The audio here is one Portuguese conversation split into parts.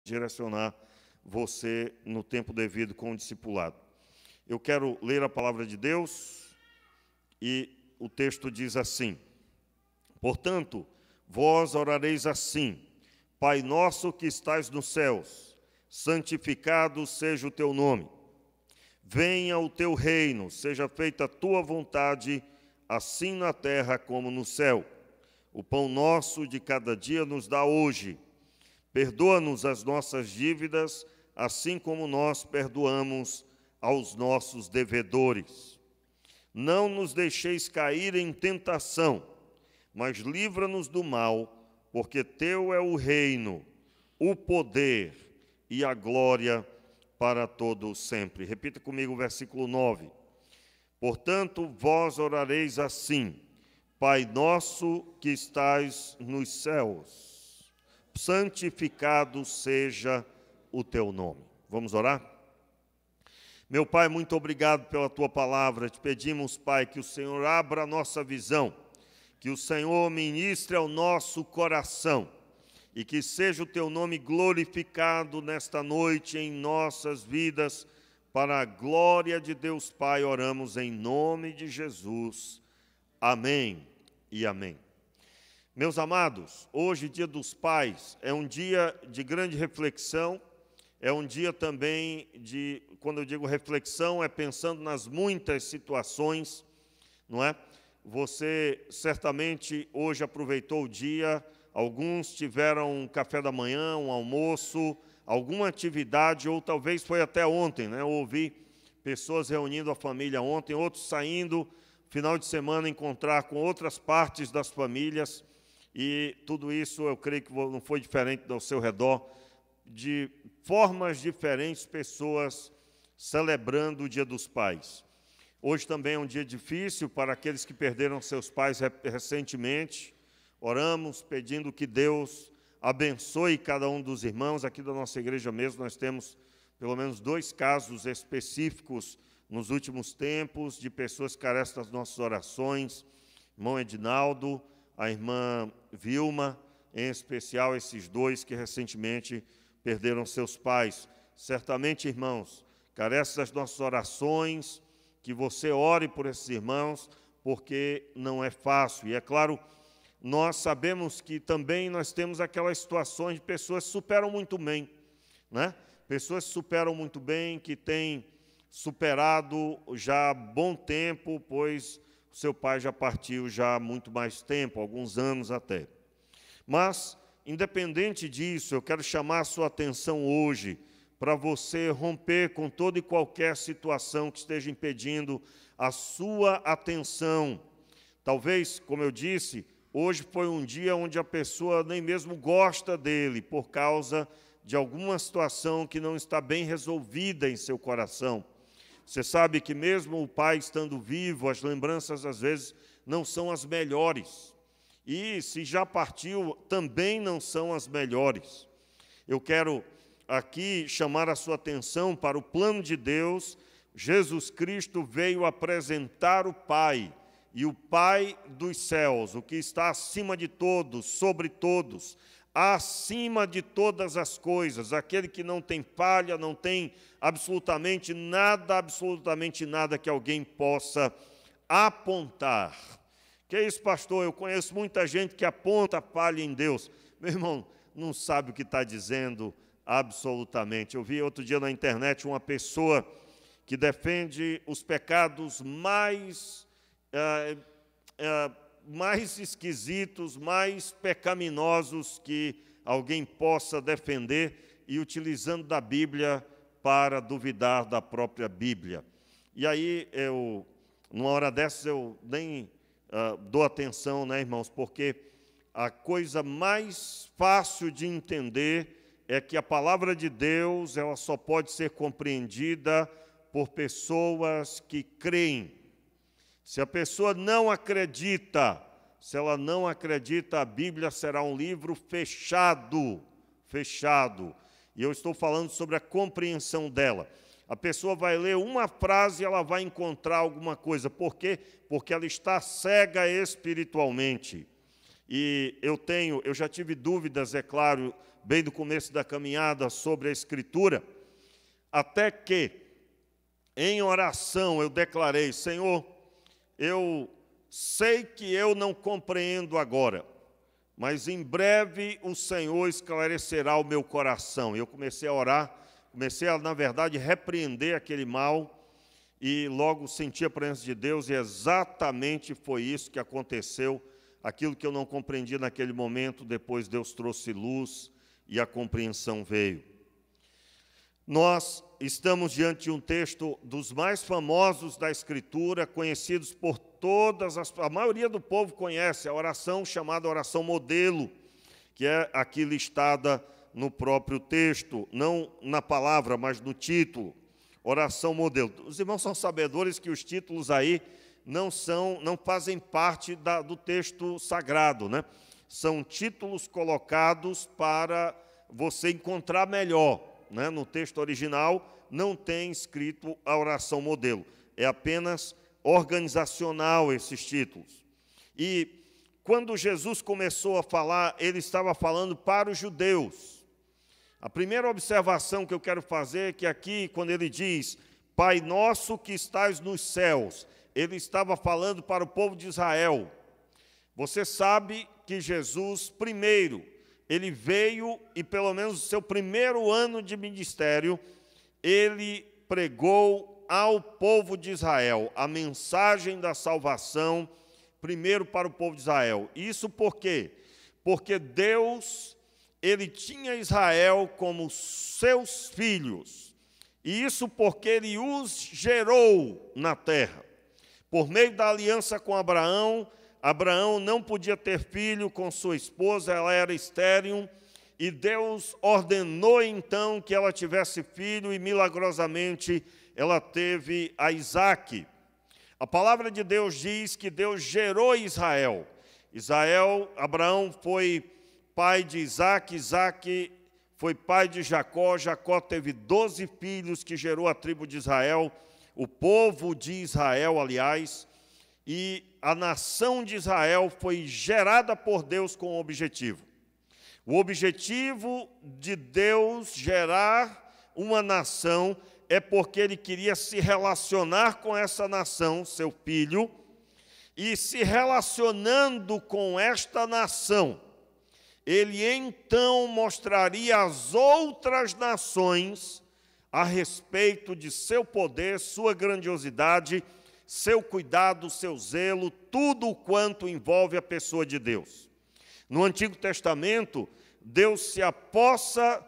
direcionar você no tempo devido com o discipulado. Eu quero ler a palavra de Deus e o texto diz assim: portanto, vós orareis assim: Pai nosso que estais nos céus, santificado seja o teu nome. Venha o teu reino, seja feita a tua vontade, assim na terra como no céu. O pão nosso de cada dia nos dá hoje. Perdoa-nos as nossas dívidas, assim como nós perdoamos aos nossos devedores. Não nos deixeis cair em tentação, mas livra-nos do mal, porque teu é o reino, o poder e a glória para todo sempre. Repita comigo o versículo 9. Portanto, vós orareis assim: Pai nosso que estais nos céus, santificado seja o teu nome. Vamos orar? Meu Pai, muito obrigado pela tua palavra. Te pedimos, Pai, que o Senhor abra a nossa visão, que o Senhor ministre ao nosso coração e que seja o teu nome glorificado nesta noite em nossas vidas, para a glória de Deus Pai, oramos em nome de Jesus. Amém e amém. Meus amados, hoje, Dia dos Pais, é um dia de grande reflexão, é um dia também de, quando eu digo reflexão, é pensando nas muitas situações, não é? Você certamente hoje aproveitou o dia, alguns tiveram um café da manhã, um almoço, alguma atividade, ou talvez foi até ontem, né? Eu ouvi pessoas reunindo a família ontem, outros saindo, final de semana, encontrar com outras partes das famílias, e tudo isso eu creio que não foi diferente ao seu redor, de formas diferentes, pessoas celebrando o Dia dos Pais. Hoje também é um dia difícil para aqueles que perderam seus pais recentemente. Oramos pedindo que Deus abençoe cada um dos irmãos. Aqui da nossa igreja mesmo nós temos pelo menos 2 casos específicos nos últimos tempos de pessoas que carecem das nossas orações. Irmão Edinaldo, a irmã Vilma, em especial esses 2 que recentemente perderam seus pais. Certamente, irmãos, carecem das nossas orações, que você ore por esses irmãos, porque não é fácil. E é claro, nós sabemos que também nós temos aquelas situações de pessoas que superam muito bem, né? Pessoas que superam muito bem, que têm superado já há bom tempo, pois o seu pai já partiu já há muito mais tempo, alguns anos até. Mas, independente disso, eu quero chamar a sua atenção hoje para você romper com toda e qualquer situação que esteja impedindo a sua atenção. Talvez, como eu disse, hoje foi um dia onde a pessoa nem mesmo gosta dele, por causa de alguma situação que não está bem resolvida em seu coração. Você sabe que mesmo o pai estando vivo, as lembranças às vezes não são as melhores. E se já partiu, também não são as melhores. Eu quero aqui chamar a sua atenção para o plano de Deus. Jesus Cristo veio apresentar o Pai, e o Pai dos céus, o que está acima de todos, sobre todos, acima de todas as coisas, aquele que não tem falha, não tem absolutamente nada que alguém possa apontar. Que é isso, pastor? Eu conheço muita gente que aponta falha em Deus. Meu irmão, não sabe o que está dizendo absolutamente. Eu vi outro dia na internet uma pessoa que defende os pecados mais esquisitos, mais pecaminosos que alguém possa defender, e utilizando da Bíblia para duvidar da própria Bíblia. E aí, numa hora dessas, eu nem dou atenção, né, irmãos, porque a coisa mais fácil de entender é que a palavra de Deus ela só pode ser compreendida por pessoas que creem. Se a pessoa não acredita, se ela não acredita, a Bíblia será um livro fechado. E eu estou falando sobre a compreensão dela. A pessoa vai ler uma frase e ela vai encontrar alguma coisa. Por quê? Porque ela está cega espiritualmente. E eu já tive dúvidas, é claro, bem do começo da caminhada sobre a Escritura, até que, em oração, eu declarei: Senhor, eu sei que eu não compreendo agora, mas em breve o Senhor esclarecerá o meu coração. E eu comecei a orar, comecei a, na verdade, repreender aquele mal, e logo senti a presença de Deus, e exatamente foi isso que aconteceu. Aquilo que eu não compreendia naquele momento, depois Deus trouxe luz e a compreensão veio. Nós estamos diante de um texto dos mais famosos da Escritura, conhecidos por a maioria do povo conhece, a oração chamada oração modelo, que é aqui listada no próprio texto, não na palavra, mas no título, oração modelo. Os irmãos são sabedores que os títulos aí não fazem parte do texto sagrado, né? São títulos colocados para você encontrar melhor, né? No texto original não tem escrito a oração modelo, é apenas organizacional esses títulos. E quando Jesus começou a falar, ele estava falando para os judeus. A primeira observação que eu quero fazer é que aqui, quando ele diz, Pai nosso que estás nos céus, ele estava falando para o povo de Israel. Você sabe que Jesus, primeiro, ele veio e pelo menos no seu primeiro ano de ministério, ele pregou ao povo de Israel a mensagem da salvação, primeiro para o povo de Israel. Isso por quê? Porque Deus, ele tinha Israel como seus filhos. E isso porque ele os gerou na terra. Por meio da aliança com Abraão, Abraão não podia ter filho com sua esposa, ela era estéril, e Deus ordenou então que ela tivesse filho, e milagrosamente ela teve a Isaque. A palavra de Deus diz que Deus gerou Israel. Abraão foi pai de Isaque, Isaque foi pai de Jacó, Jacó teve 12 filhos que gerou a tribo de Israel, o povo de Israel, aliás, e a nação de Israel foi gerada por Deus com um objetivo. O objetivo de Deus gerar uma nação é porque ele queria se relacionar com essa nação, seu filho, e se relacionando com esta nação, ele então mostraria às outras nações a respeito de seu poder, sua grandiosidade, seu cuidado, seu zelo, tudo quanto envolve a pessoa de Deus. No Antigo Testamento, Deus se apossa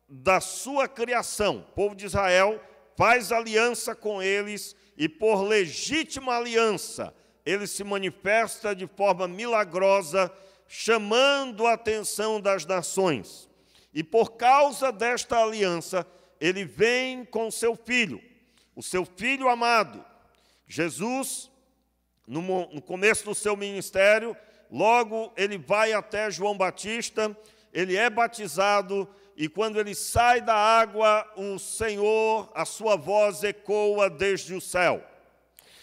da sua criação. O povo de Israel faz aliança com eles e, por legítima aliança, ele se manifesta de forma milagrosa, chamando a atenção das nações. E por causa desta aliança, ele vem com seu filho, o seu filho amado. Jesus, no começo do seu ministério, logo ele vai até João Batista, ele é batizado, e quando ele sai da água, o Senhor, a sua voz ecoa desde o céu.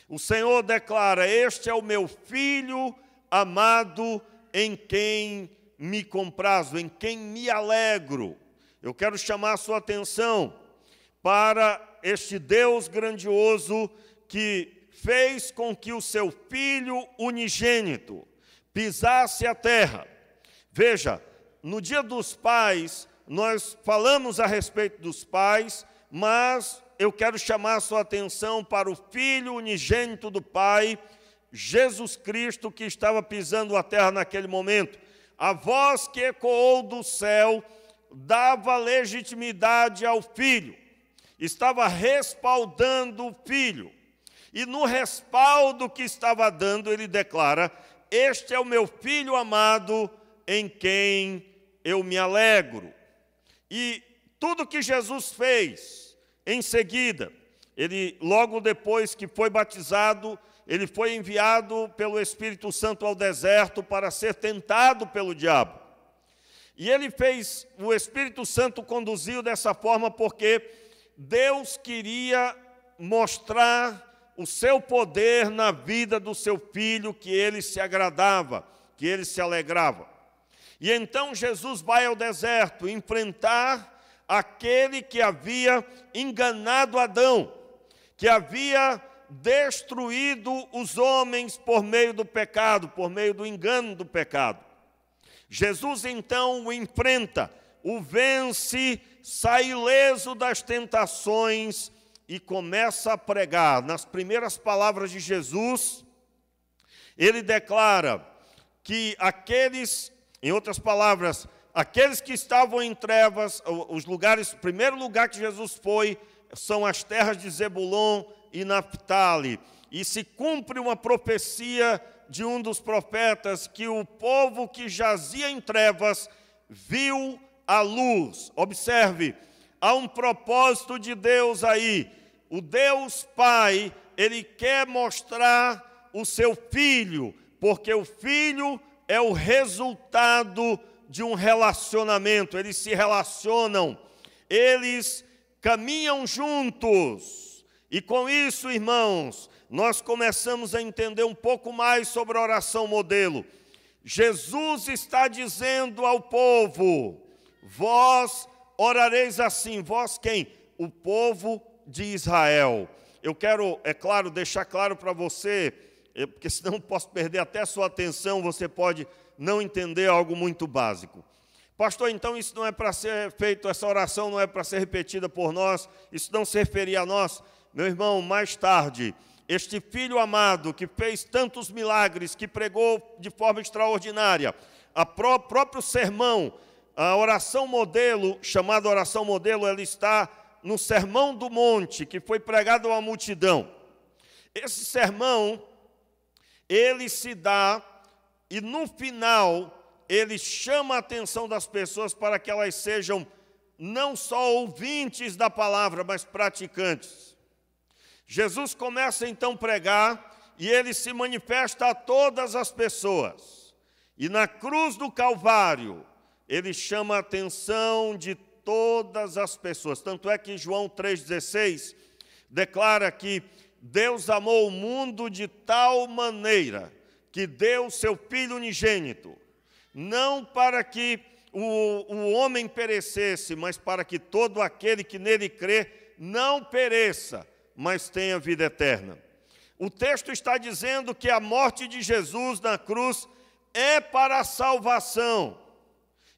O Senhor declara: este é o meu filho amado, em quem me comprazo, em quem me alegro. Eu quero chamar a sua atenção para este Deus grandioso que fez com que o seu Filho unigênito pisasse a terra. Veja, no Dia dos Pais, nós falamos a respeito dos pais, mas eu quero chamar a sua atenção para o Filho unigênito do Pai, Jesus Cristo, que estava pisando a terra naquele momento. A voz que ecoou do céu dava legitimidade ao Filho, estava respaldando o Filho. E no respaldo que estava dando, ele declara: este é o meu Filho amado, em quem eu me alegro. E tudo que Jesus fez, em seguida, ele, logo depois que foi batizado, ele foi enviado pelo Espírito Santo ao deserto para ser tentado pelo diabo. E ele fez, o Espírito Santo conduziu dessa forma porque Deus queria mostrar o seu poder na vida do seu filho, que ele se agradava, que ele se alegrava. E então Jesus vai ao deserto enfrentar aquele que havia enganado Adão, que havia destruído os homens por meio do pecado, por meio do engano do pecado. Jesus então o enfrenta, o vence, sai ileso das tentações e começa a pregar. Nas primeiras palavras de Jesus, ele declara que aqueles, em outras palavras, aqueles que estavam em trevas, os lugares, o primeiro lugar que Jesus foi, são as terras de Zebulon e Naphtali. E se cumpre uma profecia de um dos profetas, que o povo que jazia em trevas viu a luz. Observe, há um propósito de Deus aí. O Deus Pai, Ele quer mostrar o seu Filho, porque o Filho é o resultado de um relacionamento. Eles se relacionam, eles caminham juntos. E com isso, irmãos, nós começamos a entender um pouco mais sobre a oração modelo. Jesus está dizendo ao povo: vós orareis assim. Vós quem? O povo de Israel. Eu quero, é claro, deixar claro para você, porque senão posso perder até a sua atenção, você pode não entender algo muito básico. Pastor, então isso não é para ser feito, essa oração não é para ser repetida por nós, isso não se referia a nós. Meu irmão, mais tarde, este Filho amado que fez tantos milagres, que pregou de forma extraordinária, próprio sermão, a oração modelo, chamada oração modelo, ela está no Sermão do Monte, que foi pregado a uma multidão. Esse sermão, ele se dá, e no final, ele chama a atenção das pessoas para que elas sejam não só ouvintes da palavra, mas praticantes. Jesus começa então a pregar, e ele se manifesta a todas as pessoas. E na cruz do Calvário, ele chama a atenção de todas as pessoas. Tanto é que João 3,16 declara que Deus amou o mundo de tal maneira que deu seu Filho unigênito, não para que o homem perecesse, mas para que todo aquele que nele crê não pereça, mas tenha vida eterna. O texto está dizendo que a morte de Jesus na cruz é para a salvação,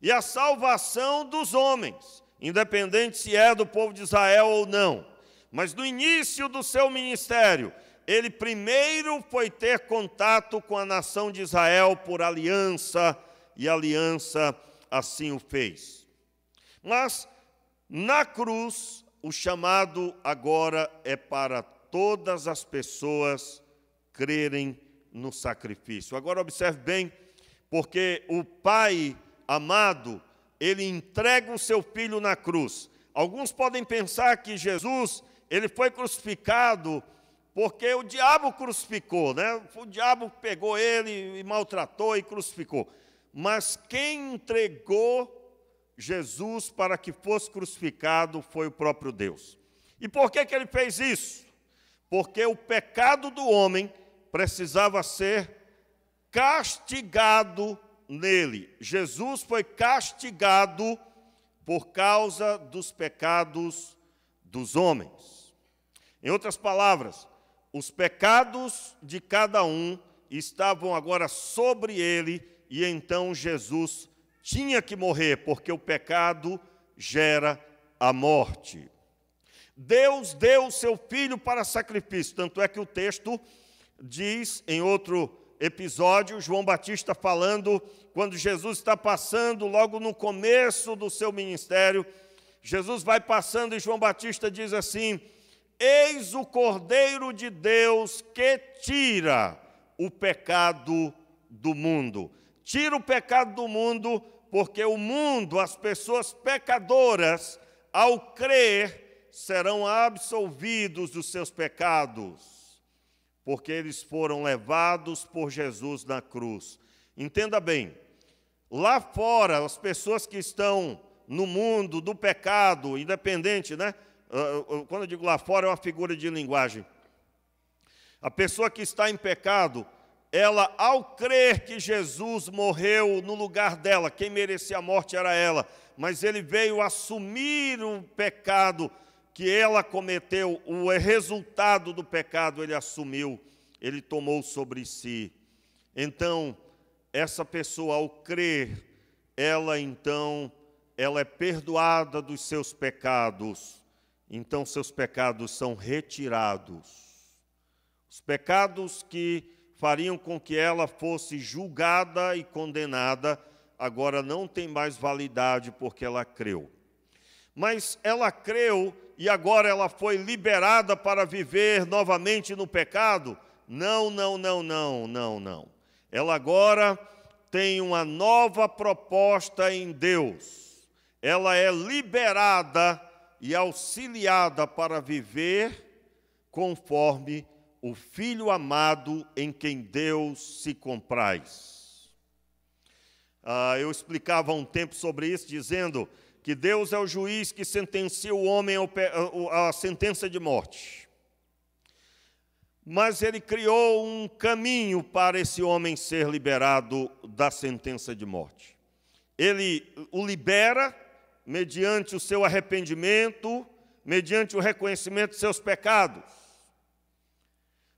e a salvação dos homens, independente se é do povo de Israel ou não. Mas no início do seu ministério, ele primeiro foi ter contato com a nação de Israel por aliança, e a aliança assim o fez. Mas na cruz, o chamado agora é para todas as pessoas crerem no sacrifício. Agora observe bem, porque o Pai amado, ele entrega o seu Filho na cruz. Alguns podem pensar que Jesus, ele foi crucificado porque o diabo crucificou, né? O diabo pegou ele e maltratou e crucificou. Mas quem entregou Jesus para que fosse crucificado foi o próprio Deus. E por que ele fez isso? Porque o pecado do homem precisava ser castigado nele. Jesus foi castigado por causa dos pecados dos homens. Em outras palavras, os pecados de cada um estavam agora sobre ele, e então Jesus tinha que morrer, porque o pecado gera a morte. Deus deu o seu Filho para sacrifício, tanto é que o texto diz, em outro episódio, João Batista falando, quando Jesus está passando, logo no começo do seu ministério, Jesus vai passando e João Batista diz assim: eis o Cordeiro de Deus que tira o pecado do mundo. Tira o pecado do mundo, porque o mundo, as pessoas pecadoras, ao crer, serão absolvidos dos seus pecados, porque eles foram levados por Jesus na cruz. Entenda bem, lá fora, as pessoas que estão no mundo do pecado, independente, né? Quando eu digo lá fora, é uma figura de linguagem. A pessoa que está em pecado, ela, ao crer que Jesus morreu no lugar dela, quem merecia a morte era ela, mas ele veio assumir o pecado que ela cometeu, o resultado do pecado ele assumiu, ele tomou sobre si. Então, essa pessoa, ao crer, ela é perdoada dos seus pecados. Então, seus pecados são retirados. Os pecados que fariam com que ela fosse julgada e condenada, agora não tem mais validade porque ela creu. Mas ela creu e agora ela foi liberada para viver novamente no pecado? Não. Ela agora tem uma nova proposta em Deus. Ela é liberada e auxiliada para viver conforme o Filho amado em quem Deus se compraz. Eu explicava há um tempo sobre isso, dizendo que Deus é o juiz que sentencia o homem à sentença de morte. Mas ele criou um caminho para esse homem ser liberado da sentença de morte. Ele o libera mediante o seu arrependimento, mediante o reconhecimento de seus pecados.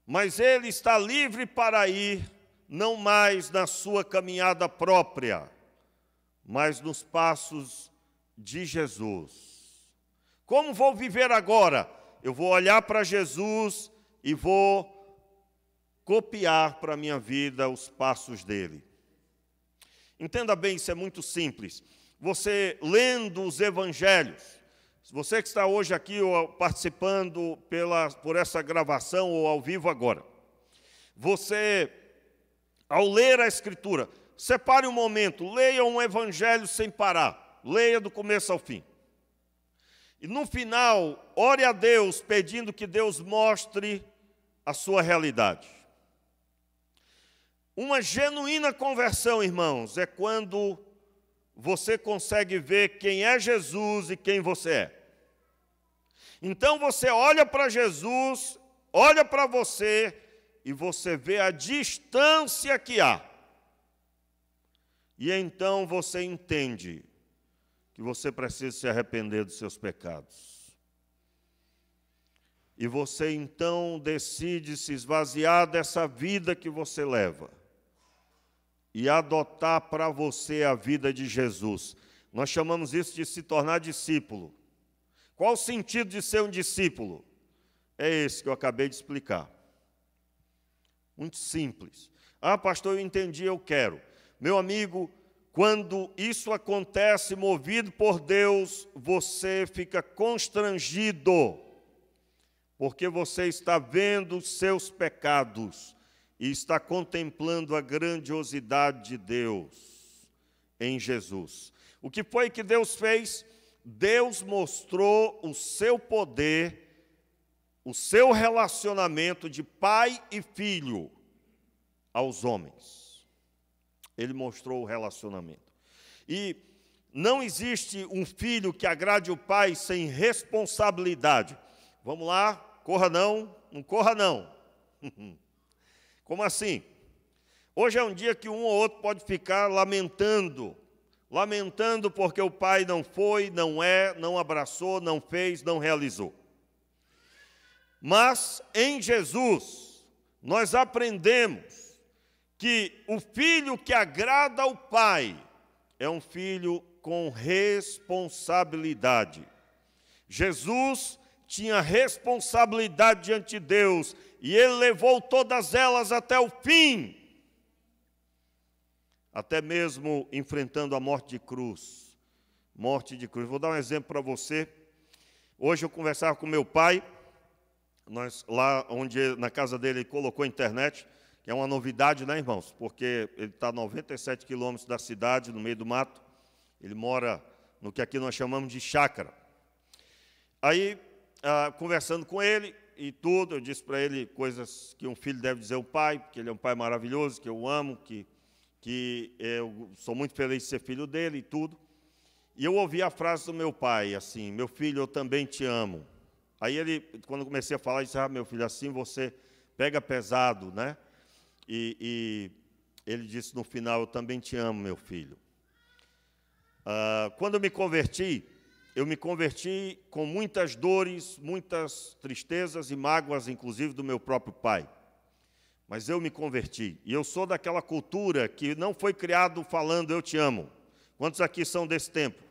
Mas ele está livre para ir, não mais na sua caminhada própria, mas nos passos de Jesus. Como vou viver agora? Eu vou olhar para Jesus e vou copiar para a minha vida os passos dele. Entenda bem, isso é muito simples. Você lendo os evangelhos, você que está hoje aqui participando por essa gravação ou ao vivo agora, você, ao ler a Escritura, separe um momento, leia um evangelho sem parar, leia do começo ao fim. E no final, ore a Deus pedindo que Deus mostre a sua realidade. Uma genuína conversão, irmãos, é quando você consegue ver quem é Jesus e quem você é. Então você olha para Jesus, olha para você e você vê a distância que há. E então você entende que você precisa se arrepender dos seus pecados. E você então decide se esvaziar dessa vida que você leva e adotar para você a vida de Jesus. Nós chamamos isso de se tornar discípulo. Qual o sentido de ser um discípulo? É esse que eu acabei de explicar. Muito simples. Ah, pastor, eu entendi, eu quero. Meu amigo, quando isso acontece movido por Deus, você fica constrangido, porque você está vendo os seus pecados e está contemplando a grandiosidade de Deus em Jesus. O que foi que Deus fez? Deus mostrou o seu poder, o seu relacionamento de pai e filho aos homens. Ele mostrou o relacionamento. E não existe um filho que agrade o pai sem responsabilidade. Vamos lá, corra não corra não. Como assim? Hoje é um dia que um ou outro pode ficar lamentando porque o pai não foi, não abraçou, não fez, não realizou. Mas em Jesus, nós aprendemos que o filho que agrada ao pai é um filho com responsabilidade. Jesus tinha responsabilidade diante de Deus e ele levou todas elas até o fim, até mesmo enfrentando a morte de cruz. Morte de cruz. Vou dar um exemplo para você. Hoje eu conversava com meu pai, lá onde na casa dele ele colocou a internet, que é uma novidade, né, irmãos? Porque ele está a 97 quilômetros da cidade, no meio do mato. Ele mora no que aqui nós chamamos de chácara. Aí, conversando com ele e tudo, eu disse para ele coisas que um filho deve dizer ao pai, que ele é um pai maravilhoso, que eu amo, que eu sou muito feliz de ser filho dele e tudo. E eu ouvi a frase do meu pai, assim: meu filho, eu também te amo. Aí ele, quando eu comecei a falar, ele disse: meu filho, assim você pega pesado, né? e ele disse no final: eu também te amo, meu filho. Quando eu me converti com muitas dores, muitas tristezas e mágoas, inclusive do meu próprio pai. Mas eu me converti, e eu sou daquela cultura que não foi criado falando eu te amo. Quantos aqui são desse tempo?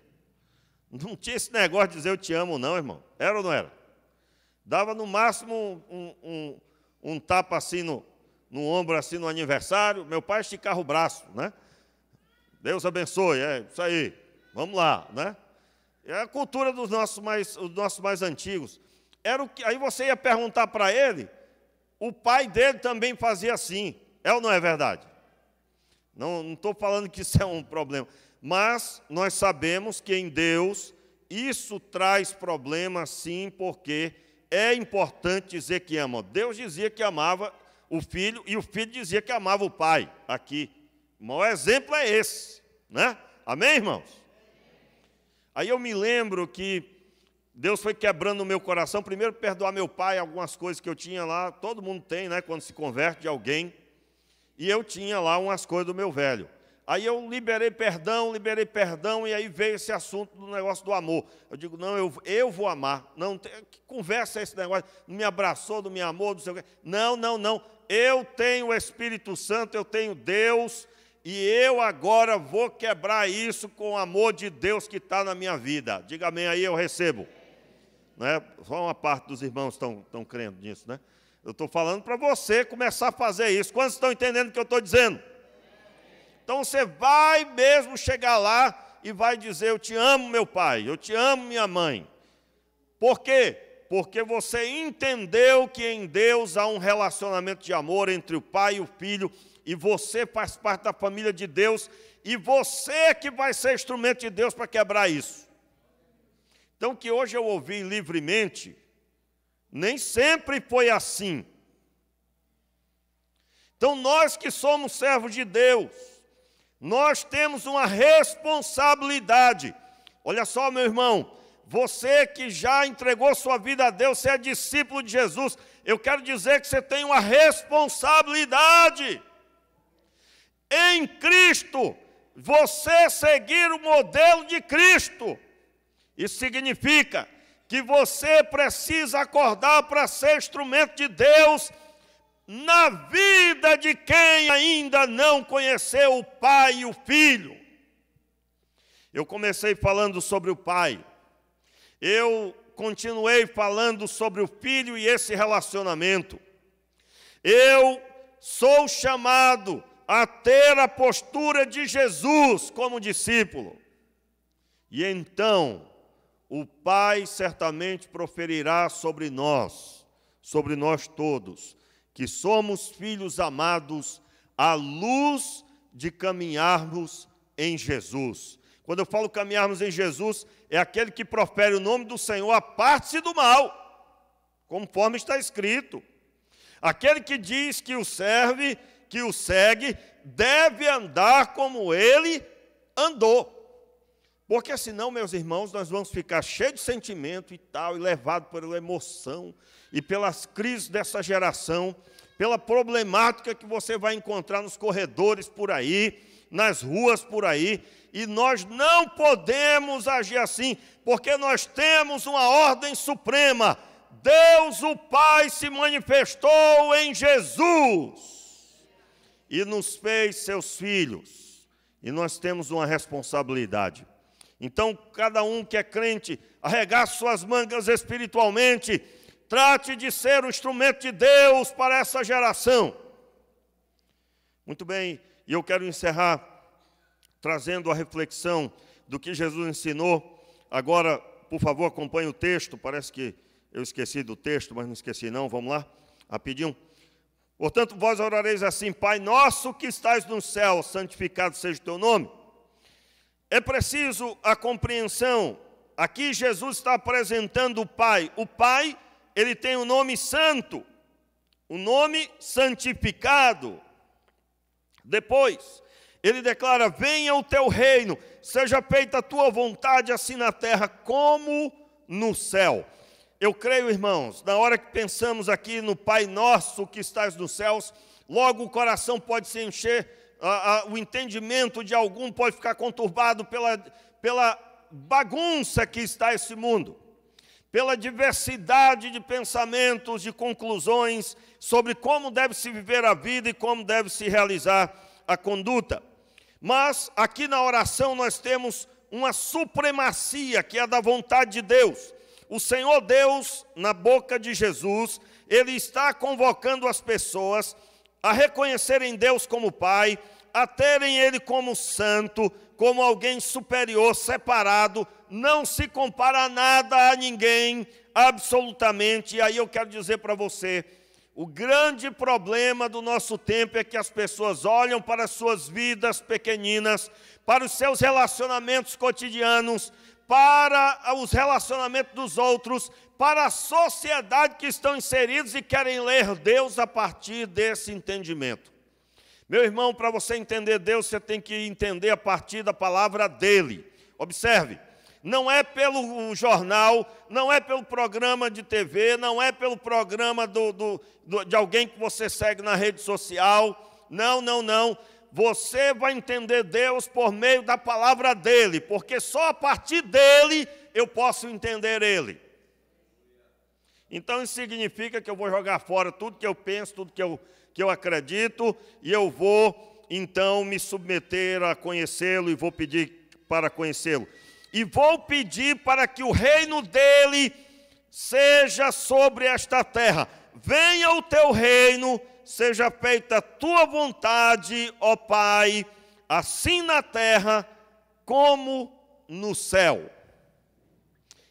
Não tinha esse negócio de dizer eu te amo não, irmão. Era ou não era? Dava no máximo um tapa assim no ombro, assim no aniversário. Meu pai esticava o braço, né? Deus abençoe, é isso aí, vamos lá, né? É a cultura dos nossos mais antigos. Aí você ia perguntar para ele, o pai dele também fazia assim. É ou não é verdade? Não estou falando que isso é um problema. Mas nós sabemos que em Deus isso traz problema sim, porque é importante dizer que ama. Deus dizia que amava o filho e o filho dizia que amava o pai. Aqui, o maior exemplo é esse, né? Amém, irmãos? Aí eu me lembro que Deus foi quebrando o meu coração, primeiro perdoar meu pai, algumas coisas que eu tinha lá, todo mundo tem, né, quando se converte de alguém, e eu tinha lá umas coisas do meu velho. Aí eu liberei perdão, e aí veio esse assunto do negócio do amor. Eu digo, não, eu vou amar. Não, que conversa é esse negócio? Não me abraçou, não me amou, não sei o quê. Não. Eu tenho o Espírito Santo, eu tenho Deus, e eu agora vou quebrar isso com o amor de Deus que está na minha vida. Diga amém aí, eu recebo. Né? Só uma parte dos irmãos estão crendo nisso, né? Eu estou falando para você começar a fazer isso. Quantos estão entendendo o que eu estou dizendo? Então você vai mesmo chegar lá e vai dizer, eu te amo, meu pai, eu te amo, minha mãe. Por quê? Porque você entendeu que em Deus há um relacionamento de amor entre o pai e o filho, e você faz parte da família de Deus, e você que vai ser instrumento de Deus para quebrar isso. Então, que hoje eu ouvi livremente, nem sempre foi assim. Então, nós que somos servos de Deus, nós temos uma responsabilidade. Olha só, meu irmão, você que já entregou sua vida a Deus, você é discípulo de Jesus, eu quero dizer que você tem uma responsabilidade. Em Cristo, você seguir o modelo de Cristo. Isso significa que você precisa acordar para ser instrumento de Deus na vida de quem ainda não conheceu o Pai e o Filho. Eu comecei falando sobre o Pai. Eu continuei falando sobre o Filho e esse relacionamento. Eu sou chamado a ter a postura de Jesus como discípulo. E então, o Pai certamente proferirá sobre nós todos, que somos filhos amados, à luz de caminharmos em Jesus. Quando eu falo caminharmos em Jesus, é aquele que profere o nome do Senhor, aparte-se do mal, conforme está escrito. Aquele que diz que o serve, que o segue, deve andar como ele andou. Porque senão, meus irmãos, nós vamos ficar cheios de sentimento e tal, e levados pela emoção e pelas crises dessa geração, pela problemática que você vai encontrar nos corredores por aí, nas ruas por aí, e nós não podemos agir assim, porque nós temos uma ordem suprema. Deus, o Pai, se manifestou em Jesus e nos fez seus filhos, e nós temos uma responsabilidade. Então, cada um que é crente, arregace suas mangas espiritualmente, trate de ser o instrumento de Deus para essa geração. Muito bem, e eu quero encerrar trazendo a reflexão do que Jesus ensinou. Agora, por favor, acompanhe o texto. Parece que eu esqueci do texto, mas não esqueci não. Vamos lá, rapidinho. Portanto, vós orareis assim: Pai nosso que estais no céu, santificado seja o teu nome. É preciso a compreensão. Aqui Jesus está apresentando o Pai. O Pai, ele tem o nome santo, o nome santificado. Depois, ele declara: venha o teu reino, seja feita a tua vontade, assim na terra como no céu. Eu creio, irmãos, na hora que pensamos aqui no Pai nosso que estás nos céus, logo o coração pode se encher, o entendimento de algum pode ficar conturbado pela bagunça que está esse mundo, pela diversidade de pensamentos, de conclusões sobre como deve se viver a vida e como deve se realizar a conduta. Mas aqui na oração nós temos uma supremacia que é da vontade de Deus. O Senhor Deus, na boca de Jesus, Ele está convocando as pessoas a reconhecerem Deus como Pai, a terem Ele como santo, como alguém superior, separado, não se compara a nada, a ninguém, absolutamente. E aí eu quero dizer para você, o grande problema do nosso tempo é que as pessoas olham para as suas vidas pequeninas, para os seus relacionamentos cotidianos, para os relacionamentos dos outros, para a sociedade que estão inseridos e querem ler Deus a partir desse entendimento. Meu irmão, para você entender Deus, você tem que entender a partir da palavra dEle. Observe, não é pelo jornal, não é pelo programa de TV, não é pelo programa de alguém que você segue na rede social. Não, não, não. Você vai entender Deus por meio da palavra dEle, porque só a partir dEle eu posso entender Ele. Então isso significa que eu vou jogar fora tudo que eu penso, tudo que eu acredito, e eu vou então me submeter a conhecê-lo e vou pedir para conhecê-lo. E vou pedir para que o reino dele seja sobre esta terra. Venha o teu reino, seja feita a tua vontade, ó Pai, assim na terra como no céu.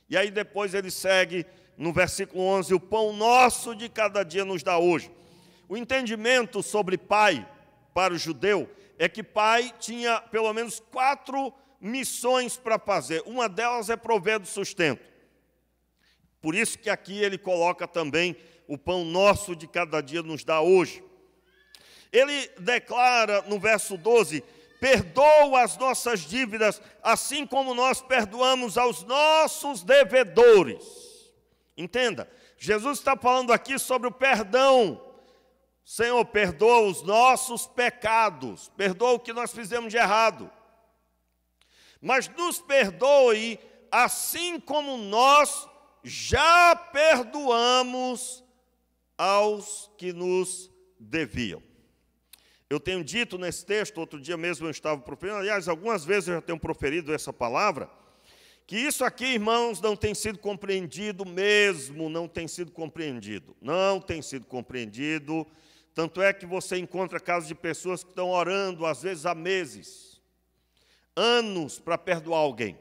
E aí depois ele segue no versículo 11, o pão nosso de cada dia nos dá hoje. O entendimento sobre pai para o judeu é que pai tinha pelo menos 4 missões para fazer. Uma delas é prover do sustento. Por isso que aqui ele coloca também o pão nosso de cada dia nos dá hoje. Ele declara no verso 12, perdoa as nossas dívidas, assim como nós perdoamos aos nossos devedores. Entenda, Jesus está falando aqui sobre o perdão. Senhor, perdoa os nossos pecados, perdoa o que nós fizemos de errado. Mas nos perdoe, assim como nós já perdoamos aos que nos deviam. Eu tenho dito nesse texto, outro dia mesmo eu estava proferindo, aliás, algumas vezes eu já tenho proferido essa palavra, que isso aqui, irmãos, não tem sido compreendido mesmo, não tem sido compreendido. Não tem sido compreendido. Tanto é que você encontra casos de pessoas que estão orando, às vezes há meses, anos, para perdoar alguém.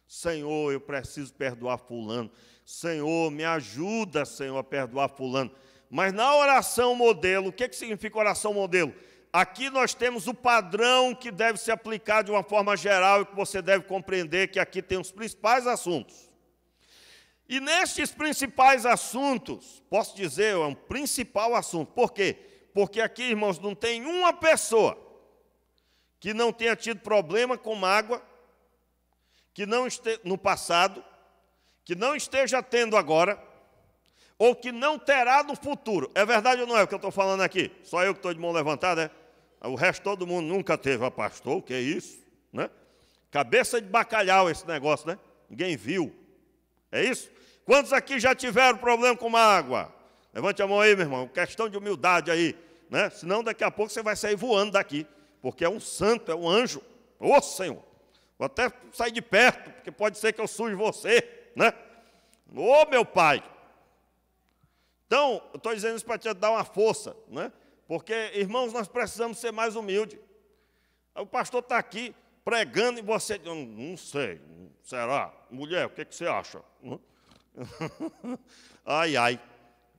Senhor, eu preciso perdoar fulano. Senhor, me ajuda, Senhor, a perdoar fulano. Mas na oração modelo, o que significa oração modelo? Aqui nós temos o padrão que deve se aplicar de uma forma geral e que você deve compreender que aqui tem os principais assuntos. E nestes principais assuntos, posso dizer, é um principal assunto. Por quê? Porque aqui, irmãos, não tem uma pessoa que não tenha tido problema com mágoa, que não esteja no passado, que não esteja tendo agora, ou que não terá no futuro. É verdade ou não é o que eu estou falando aqui? Só eu que estou de mão levantada, é? O resto todo mundo nunca teve. Ah, pastor, o que é isso? Né? Cabeça de bacalhau esse negócio, né? Ninguém viu. É isso? Quantos aqui já tiveram problema com mágoa? Levante a mão aí, meu irmão. Questão de humildade aí, né? Senão daqui a pouco você vai sair voando daqui, porque é um santo, é um anjo. Ô, Senhor, vou até sair de perto, porque pode ser que eu suje você, né? Ô, meu pai. Então, eu estou dizendo isso para te dar uma força, né? Porque, irmãos, nós precisamos ser mais humildes. O pastor está aqui pregando e você diz, não sei, será? Mulher, o que você acha? Ai, ai.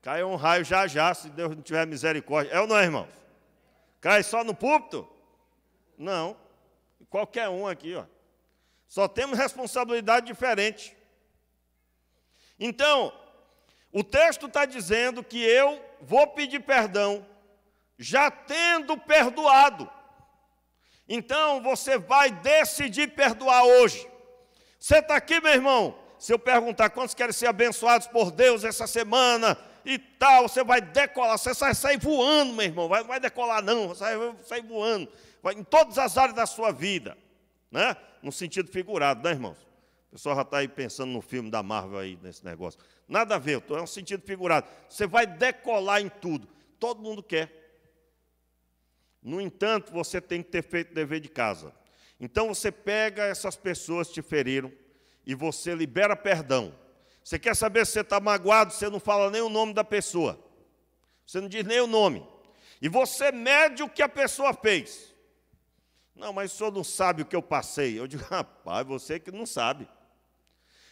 Cai um raio já já, se Deus não tiver misericórdia. É ou não é, irmãos? Cai só no púlpito? Não. Qualquer um aqui, ó. Só temos responsabilidade diferente. Então, o texto está dizendo que eu vou pedir perdão, já tendo perdoado. Então, você vai decidir perdoar hoje. Você está aqui, meu irmão? Se eu perguntar quantos querem ser abençoados por Deus essa semana e tal, você vai decolar, você vai sair voando, meu irmão, vai decolar não, vai sair voando, vai, em todas as áreas da sua vida, né? No sentido figurado, né, irmãos? O pessoal já está aí pensando no filme da Marvel aí, nesse negócio. Nada a ver, é um sentido figurado. Você vai decolar em tudo, todo mundo quer. No entanto, você tem que ter feito o dever de casa. Então, você pega essas pessoas que te feriram e você libera perdão. Você quer saber se você está magoado, você não fala nem o nome da pessoa. Você não diz nem o nome. E você mede o que a pessoa fez. Não, mas o senhor não sabe o que eu passei. Eu digo, rapaz, você que não sabe.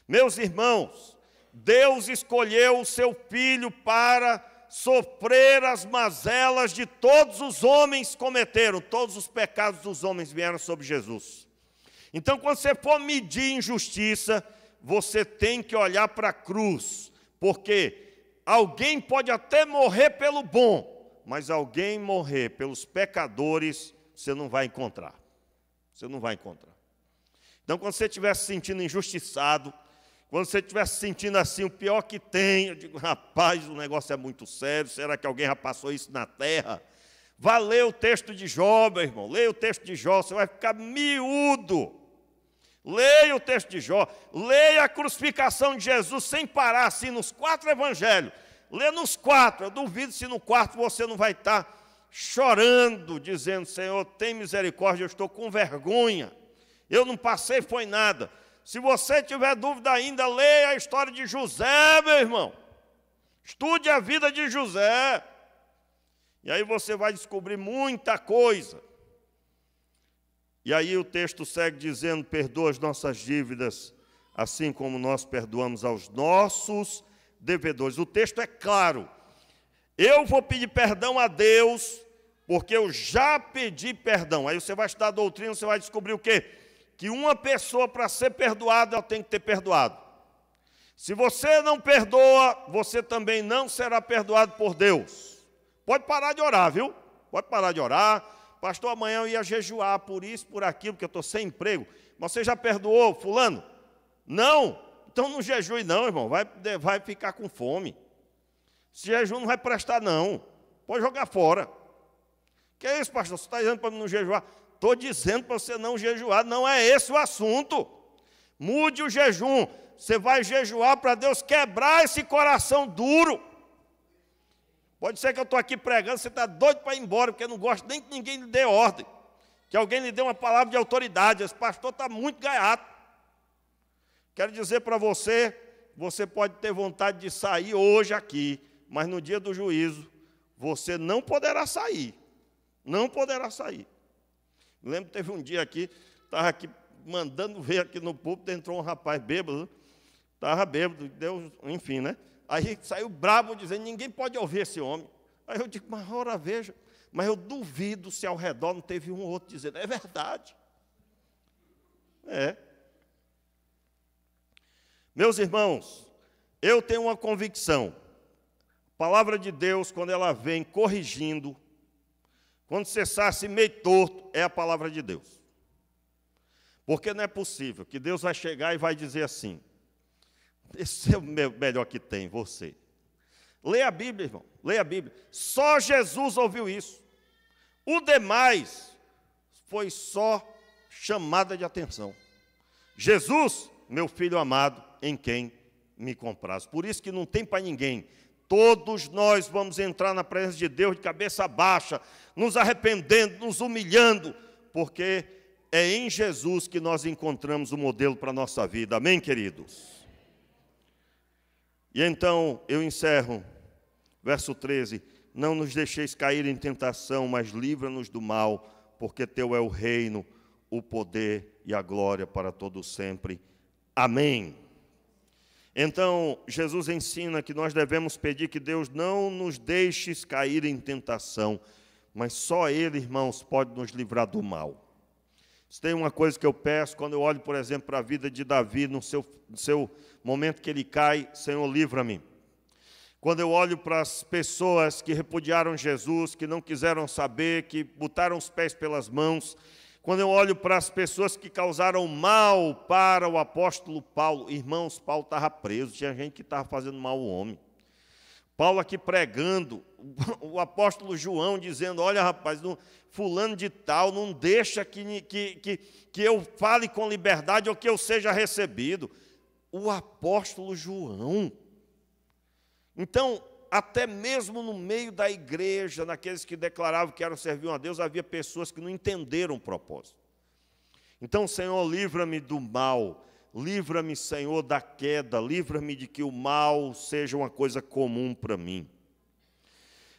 Meus irmãos, Deus escolheu o seu Filho para sofrer as mazelas de todos os homens cometeram. Todos os pecados dos homens vieram sobre Jesus. Então, quando você for medir injustiça, você tem que olhar para a cruz, porque alguém pode até morrer pelo bom, mas alguém morrer pelos pecadores, você não vai encontrar. Você não vai encontrar. Então, quando você estiver se sentindo injustiçado, quando você estiver se sentindo assim, o pior que tem, eu digo, rapaz, o negócio é muito sério, será que alguém já passou isso na terra? Vá ler o texto de Jó, meu irmão, leia o texto de Jó, você vai ficar miúdo. Leia o texto de Jó, leia a crucificação de Jesus sem parar, assim, nos 4 evangelhos. Lê nos 4, eu duvido se no 4 você não vai estar chorando, dizendo, Senhor, tem misericórdia, eu estou com vergonha. Eu não passei, foi nada. Se você tiver dúvida ainda, leia a história de José, meu irmão. Estude a vida de José. E aí você vai descobrir muita coisa. E aí o texto segue dizendo, perdoa as nossas dívidas, assim como nós perdoamos aos nossos devedores. O texto é claro. Eu vou pedir perdão a Deus, porque eu já pedi perdão. Aí você vai estudar a doutrina, você vai descobrir o quê? Que uma pessoa, para ser perdoada, ela tem que ter perdoado. Se você não perdoa, você também não será perdoado por Deus. Pode parar de orar, viu? Pode parar de orar. Pastor, amanhã eu ia jejuar por isso, por aquilo, porque eu estou sem emprego. Mas você já perdoou fulano? Não? Então não jejue não, irmão. Vai ficar com fome. Esse jejum não vai prestar, não. Pode jogar fora. Que é isso, pastor? Você está dizendo para não jejuar? Estou dizendo para você não jejuar, não é esse o assunto. Mude o jejum. Você vai jejuar para Deus quebrar esse coração duro. Pode ser que eu estou aqui pregando, você está doido para ir embora, porque não gosta nem que ninguém lhe dê ordem. Que alguém lhe dê uma palavra de autoridade. Esse pastor está muito gaiato. Quero dizer para você, você pode ter vontade de sair hoje aqui, mas no dia do juízo, você não poderá sair. Não poderá sair. Lembro que teve um dia aqui, estava aqui mandando ver aqui no púlpito, entrou um rapaz bêbado, estava bêbado, deu, enfim, né? Aí saiu bravo dizendo, ninguém pode ouvir esse homem. Aí eu digo, mas ora veja, mas eu duvido se ao redor não teve um ou outro dizendo, é verdade. É. Meus irmãos, eu tenho uma convicção, a palavra de Deus, quando ela vem corrigindo, quando você está assim meio torto, é a palavra de Deus. Porque não é possível que Deus vai chegar e vai dizer assim, esse é o melhor que tem, você. Leia a Bíblia, irmão, leia a Bíblia. Só Jesus ouviu isso. O demais foi só chamada de atenção. Jesus, meu filho amado, em quem me compraz. Por isso que não tem para ninguém. Todos nós vamos entrar na presença de Deus de cabeça baixa, nos arrependendo, nos humilhando, porque é em Jesus que nós encontramos o modelo para a nossa vida. Amém, queridos? E então eu encerro, verso 13, não nos deixeis cair em tentação, mas livra-nos do mal, porque teu é o reino, o poder e a glória para todo sempre. Amém. Então, Jesus ensina que nós devemos pedir que Deus não nos deixe cair em tentação, mas só Ele, irmãos, pode nos livrar do mal. Se tem uma coisa que eu peço, quando eu olho, por exemplo, para a vida de Davi, no seu momento que ele cai, Senhor, livra-me. Quando eu olho para as pessoas que repudiaram Jesus, que não quiseram saber, que botaram os pés pelas mãos, quando eu olho para as pessoas que causaram mal para o apóstolo Paulo, irmãos, Paulo estava preso, tinha gente que estava fazendo mal ao homem. Paulo aqui pregando, o apóstolo João dizendo, olha rapaz, fulano de tal, não deixa que eu fale com liberdade ou que eu seja recebido. O apóstolo João. Então, até mesmo no meio da igreja, naqueles que declaravam que eram servir a Deus, havia pessoas que não entenderam o propósito. Então, Senhor, livra-me do mal, livra-me, Senhor, da queda, livra-me de que o mal seja uma coisa comum para mim.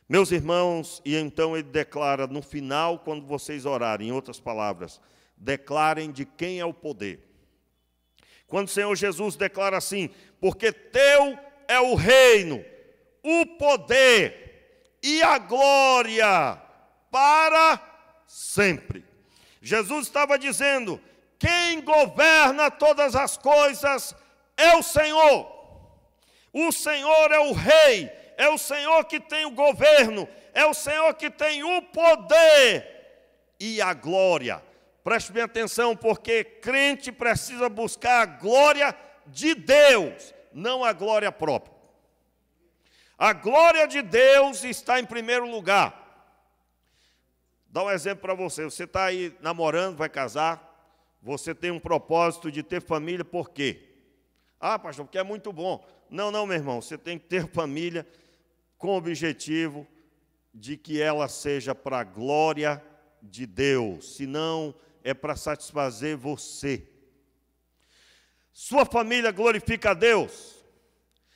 Meus irmãos, e então ele declara no final, quando vocês orarem, em outras palavras, declarem de quem é o poder. Quando o Senhor Jesus declara assim, porque teu é o reino, o poder e a glória para sempre. Jesus estava dizendo, quem governa todas as coisas é o Senhor. O Senhor é o rei, é o Senhor que tem o governo, é o Senhor que tem o poder e a glória. Preste bem atenção, porque crente precisa buscar a glória de Deus, não a glória própria. A glória de Deus está em primeiro lugar. Dá um exemplo para você. Você está aí namorando, vai casar, você tem um propósito de ter família, por quê? Ah, pastor, porque é muito bom. Não, meu irmão, você tem que ter família com o objetivo de que ela seja para a glória de Deus, senão é para satisfazer você. Sua família glorifica a Deus.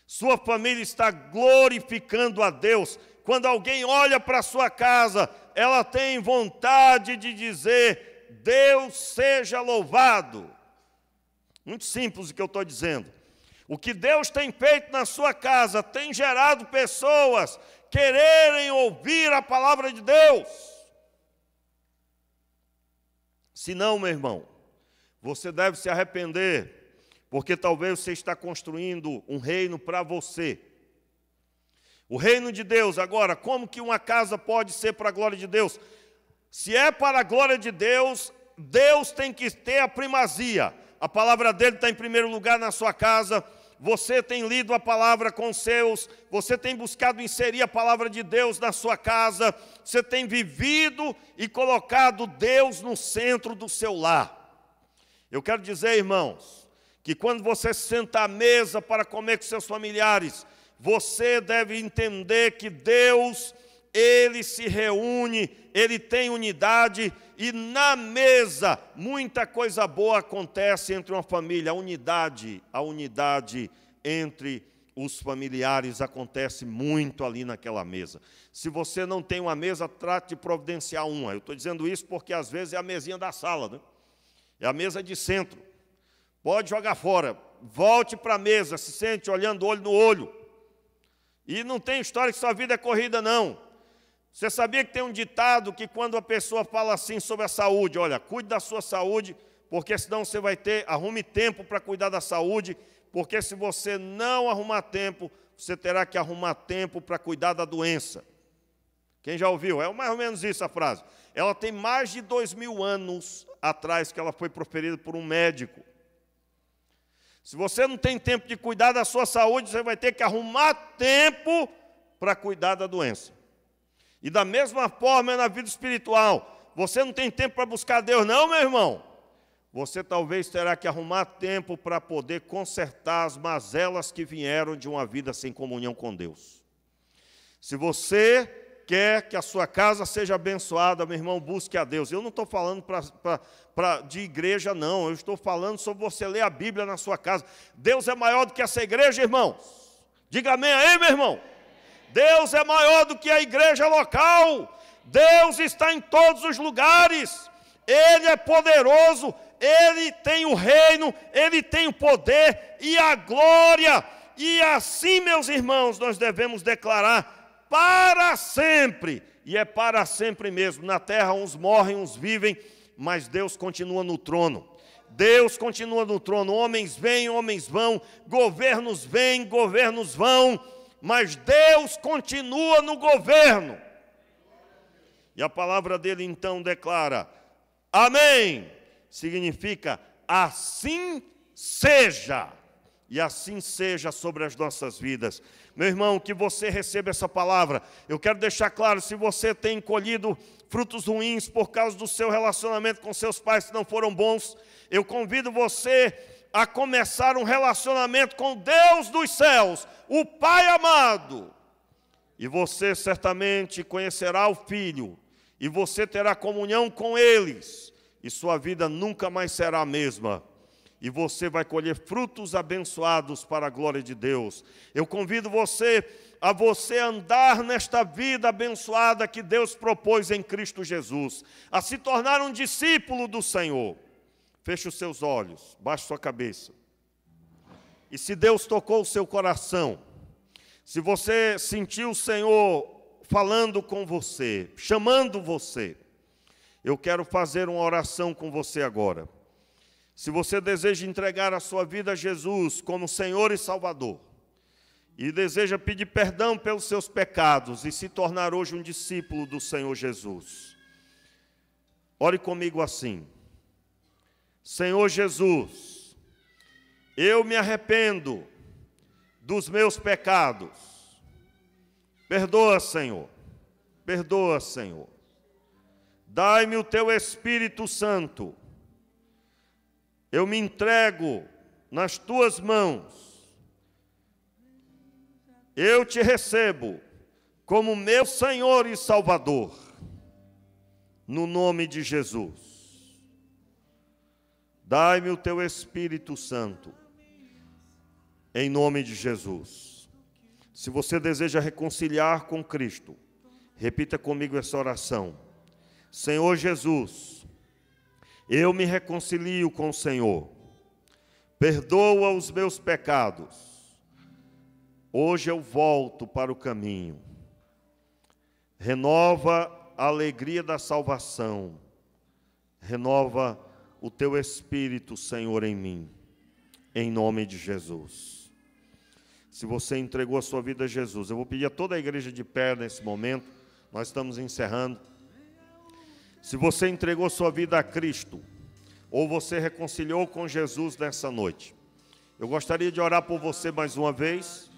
Sua família está glorificando a Deus. Quando alguém olha para a sua casa, ela tem vontade de dizer, Deus seja louvado. Muito simples o que eu estou dizendo. O que Deus tem feito na sua casa tem gerado pessoas quererem ouvir a palavra de Deus. Se não, meu irmão, você deve se arrepender, porque talvez você está construindo um reino para você. O reino de Deus, agora, como que uma casa pode ser para a glória de Deus? Se é para a glória de Deus, Deus tem que ter a primazia. A palavra dele está em primeiro lugar na sua casa. Você tem lido a palavra com seus, você tem buscado inserir a palavra de Deus na sua casa, você tem vivido e colocado Deus no centro do seu lar. Eu quero dizer, irmãos, que quando você se senta à mesa para comer com seus familiares, você deve entender que Deus, Ele se reúne, Ele tem unidade, e na mesa muita coisa boa acontece entre uma família. A unidade entre os familiares acontece muito ali naquela mesa. Se você não tem uma mesa, trate de providenciar uma. Eu estou dizendo isso porque às vezes é a mesinha da sala, né? É a mesa de centro. Pode jogar fora, volte para a mesa, se sente olhando olho no olho. E não tem história que sua vida é corrida, não. Você sabia que tem um ditado que quando a pessoa fala assim sobre a saúde, olha, cuide da sua saúde, porque senão você vai arrume tempo para cuidar da saúde, porque se você não arrumar tempo, você terá que arrumar tempo para cuidar da doença. Quem já ouviu? É mais ou menos isso a frase. Ela tem mais de 2000 anos atrás que ela foi proferida por um médico. Se você não tem tempo de cuidar da sua saúde, você vai ter que arrumar tempo para cuidar da doença. E da mesma forma é na vida espiritual. Você não tem tempo para buscar Deus, não, meu irmão. Você talvez terá que arrumar tempo para poder consertar as mazelas que vieram de uma vida sem comunhão com Deus. Se você quer que a sua casa seja abençoada, meu irmão, busque a Deus. Eu não estou falando de igreja, não. Eu estou falando sobre você ler a Bíblia na sua casa. Deus é maior do que essa igreja, irmãos. Diga amém aí, meu irmão. Deus é maior do que a igreja local. Deus está em todos os lugares. Ele é poderoso. Ele tem o reino. Ele tem o poder e a glória. E assim, meus irmãos, nós devemos declarar para sempre, e é para sempre mesmo. Na terra uns morrem, uns vivem, mas Deus continua no trono. Deus continua no trono. Homens vêm, homens vão, governos vêm, governos vão, mas Deus continua no governo. E a palavra dele então declara, amém, significa assim seja. e assim seja sobre as nossas vidas. Meu irmão, que você receba essa palavra. Eu quero deixar claro, se você tem colhido frutos ruins por causa do seu relacionamento com seus pais que não foram bons, eu convido você a começar um relacionamento com Deus dos céus, o Pai amado. E você certamente conhecerá o Filho, e você terá comunhão com eles, e sua vida nunca mais será a mesma. E você vai colher frutos abençoados para a glória de Deus. Eu convido você a você andar nesta vida abençoada que Deus propôs em Cristo Jesus, a se tornar um discípulo do Senhor. Feche os seus olhos, baixe sua cabeça. E se Deus tocou o seu coração, se você sentiu o Senhor falando com você, chamando você, eu quero fazer uma oração com você agora. Se você deseja entregar a sua vida a Jesus como Senhor e Salvador, e deseja pedir perdão pelos seus pecados e se tornar hoje um discípulo do Senhor Jesus, ore comigo assim: Senhor Jesus, eu me arrependo dos meus pecados. Perdoa, Senhor. Perdoa, Senhor. Dai-me o teu Espírito Santo. Eu me entrego nas tuas mãos. Eu te recebo como meu Senhor e Salvador, no nome de Jesus. Dai-me o teu Espírito Santo, em nome de Jesus. Se você deseja reconciliar com Cristo, repita comigo essa oração: Senhor Jesus, eu me reconcilio com o Senhor, perdoa os meus pecados, hoje eu volto para o caminho, renova a alegria da salvação, renova o teu Espírito, Senhor, em mim, em nome de Jesus. Se você entregou a sua vida a Jesus, eu vou pedir a toda a igreja de pé nesse momento, nós estamos encerrando. Se você entregou sua vida a Cristo, ou você reconciliou com Jesus nessa noite, eu gostaria de orar por você mais uma vez.